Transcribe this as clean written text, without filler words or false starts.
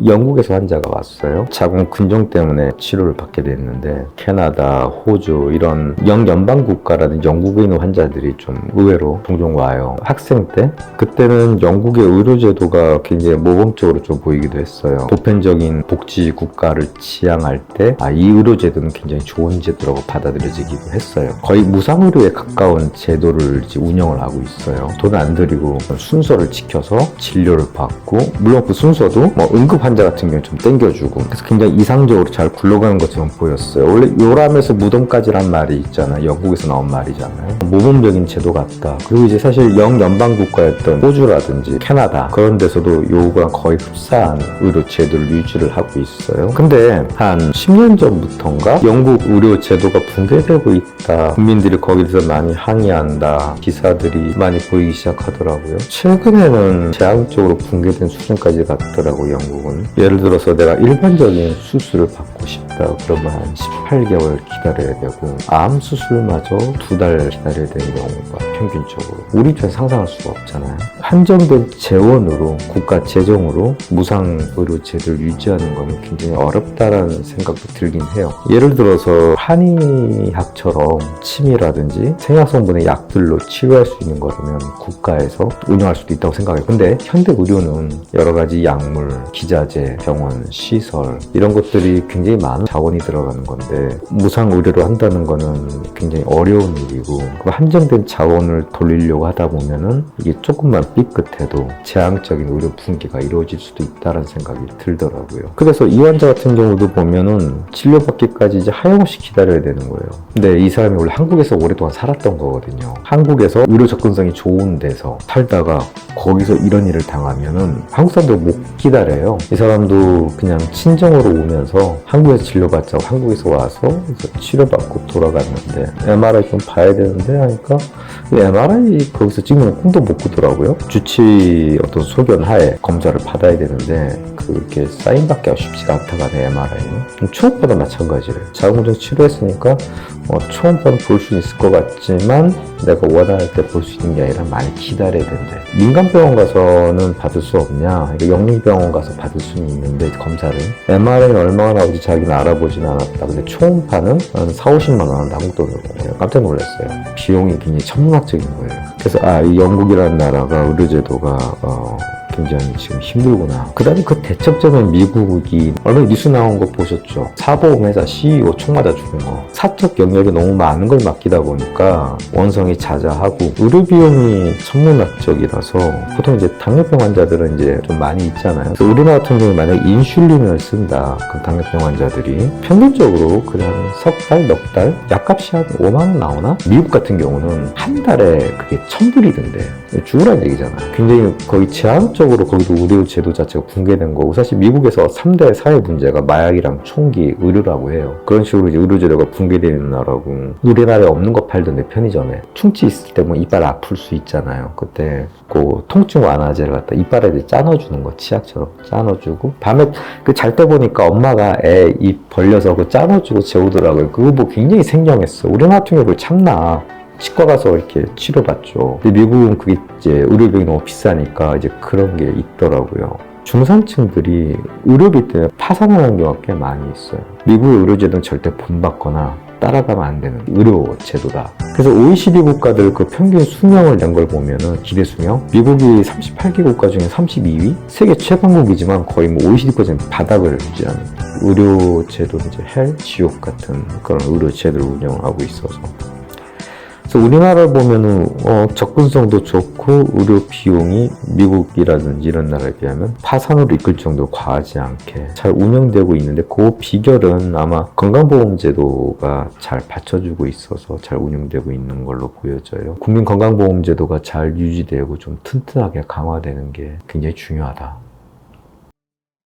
영국에서 환자가 왔어요. 자궁 근종 때문에 치료를 받게 됐는데 캐나다, 호주 이런 영연방 국가라든지 영국에 있는 환자들이 좀 의외로 종종 와요. 학생 때 그때는 영국의 의료제도가 굉장히 모범적으로 좀 보이기도 했어요. 보편적인 복지 국가를 지향할 때 이 의료제도는 굉장히 좋은 제도라고 받아들여지기도 했어요. 거의 무상의료에 가까운 제도를 이제 운영을 하고 있어요. 돈 안 들이고 순서를 지켜서 진료를 받고, 물론 그 순서도 뭐 응급 환자 같은 경우는 좀 땡겨주고, 그래서 굉장히 이상적으로 잘 굴러가는 것처럼 보였어요. 원래 요람에서 무덤까지란 말이 있잖아요. 영국에서 나온 말이잖아요. 모범적인 제도 같다. 그리고 이제 사실 영연방 국가였던 호주라든지 캐나다 그런 데서도 요거랑 거의 흡사한 의료 제도를 유지를 하고 있어요. 근데 한 10년 전부터인가 영국 의료 제도가 붕괴되고 있다, 국민들이 거기에 대해서 많이 항의한다, 기사들이 많이 보이기 시작하더라고요. 최근에는 제한적으로 붕괴된 수준까지 갔더라고요. 영국은 예를 들어서 내가 일반적인 수술을 받고 싶다 그러면 한 18개월 기다려야 되고, 암 수술마저 2달 기다려야 되는 경우가 평균적으로, 우리 입장에 상상할 수가 없잖아요. 한정된 재원으로, 국가 재정으로 무상 의료 제도를 유지하는 것은 굉장히 어렵다라는 생각도 들긴 해요. 예를 들어서 한의학처럼 침이라든지 생약성분의 약들로 치료할 수 있는 거라면 국가에서 운영할 수도 있다고 생각해요. 근데 현대 의료는 여러 가지 약물, 기자재, 병원, 시설 이런 것들이 굉장히 많은 자원이 들어가는 건데, 무상 의료를 한다는 거는 굉장히 어려운 일이고, 그 한정된 자원을 돌리려고 하다 보면은 이게 조금만 삐끗해도 재앙적인 의료 붕괴가 이루어질 수도 있다는 생각이 들더라고요. 그래서 이 환자 같은 경우도 보면은 진료받기까지 이제 하염없이 기다려야 되는 거예요. 근데 이 사람이 원래 한국에서 오랫동안 살았던 거거든요. 한국에서 의료 접근성이 좋은 데서 살다가 거기서 이런 일을 당하면은 한국 사람들 못 기다려요. 이 사람도 그냥 친정으로 오면서 한국에서 진료받자고 한국에서 와서 치료받고 돌아갔는데, MRI 좀 봐야 되는데 하니까 MRI 거기서 찍으면 꿈도 못 꾸더라고요. 주치 어떤 소견 하에 검사를 받아야 되는데 그렇게 사인받기가 쉽지가 않다고 하네. MRI는 초음파도 마찬가지래요. 자궁근종 치료했으니까 초음파는 볼 수 있을 것 같지만 내가 원할 때 볼 수 있는 게 아니라 많이 기다려야 된대. 민간병원 가서는 받을 수 없냐, 영리병원 가서 받을 수는 있는데 검사를, MRI는 얼마나 나오지 자기는 알아보진 않았다. 근데 초음파는 한 4-50만 원 한다, 한국 돈으로. 깜짝 놀랐어요. 비용이 굉장히 천문학적인 거예요. 그래서 이 영국이라는 나라가 의료제도가 굉장히 지금 힘들구나. 그 다음에 그 대척점은 미국이 얼마 뉴스 나온 거 보셨죠? 사보험회사 CEO 총 맞아 죽은 거. 사적 영역이 너무 많은 걸 맡기다 보니까 원성이 자자하고 의료 비용이 천문학적이라서 보통 이제 당뇨병 환자들은 이제 좀 많이 있잖아요. 그래서 우리나라 같은 경우에 만약 인슐린을 쓴다, 그럼 당뇨병 환자들이 평균적으로 그냥 석 달, 넉 달, 약값이 한 5만 원 나오나? 미국 같은 경우는 한 달에 그게 1,000불이던데 죽으란 얘기잖아요. 굉장히 거의 제한적으로 거기도 의료 제도 자체가 붕괴된 거고, 사실 미국에서 3대 사회 문제가 마약이랑 총기, 의료라고 해요. 그런 식으로 이제 의료 제도가 붕괴되는 나라고. 우리나라에 없는 거 팔던데 편의점에 충치 있을 때 뭐 이빨 아플 수 있잖아요. 그때 그 통증 완화제를 갖다 이빨에 짜넣어주는 거, 치약처럼 짜넣어주고, 밤에 그 잘 때 보니까 엄마가 애 입 벌려서 그 짜넣어주고 재우더라고요. 그거 뭐 굉장히 생경했어. 우리나라 같은 경우 참나 치과 가서 이렇게 치료받죠. 근데 미국은 그게 이제 의료비용이 너무 비싸니까 이제 그런 게 있더라고요. 중산층들이 의료비 때문에 파산하는 경우가 꽤 많이 있어요. 미국의 의료제도는 절대 본받거나 따라가면 안 되는 의료 제도다. 그래서 OECD 국가들 그 평균 수명을 낸 걸 보면은 기대 수명, 미국이 38개 국가 중에 32위? 세계 최강국이지만 거의 뭐 OECD 국가는 바닥을 유지하는 의료 제도, 이제 헬, 지옥 같은 그런 의료 제도를 운영하고 있어서. 그래서 우리나라를 보면은 접근성도 좋고 의료 비용이 미국이라든지 이런 나라에 비하면 파산으로 이끌 정도로 과하지 않게 잘 운영되고 있는데, 그 비결은 아마 건강보험제도가 잘 받쳐주고 있어서 잘 운영되고 있는 걸로 보여져요. 국민건강보험제도가 잘 유지되고 좀 튼튼하게 강화되는 게 굉장히 중요하다.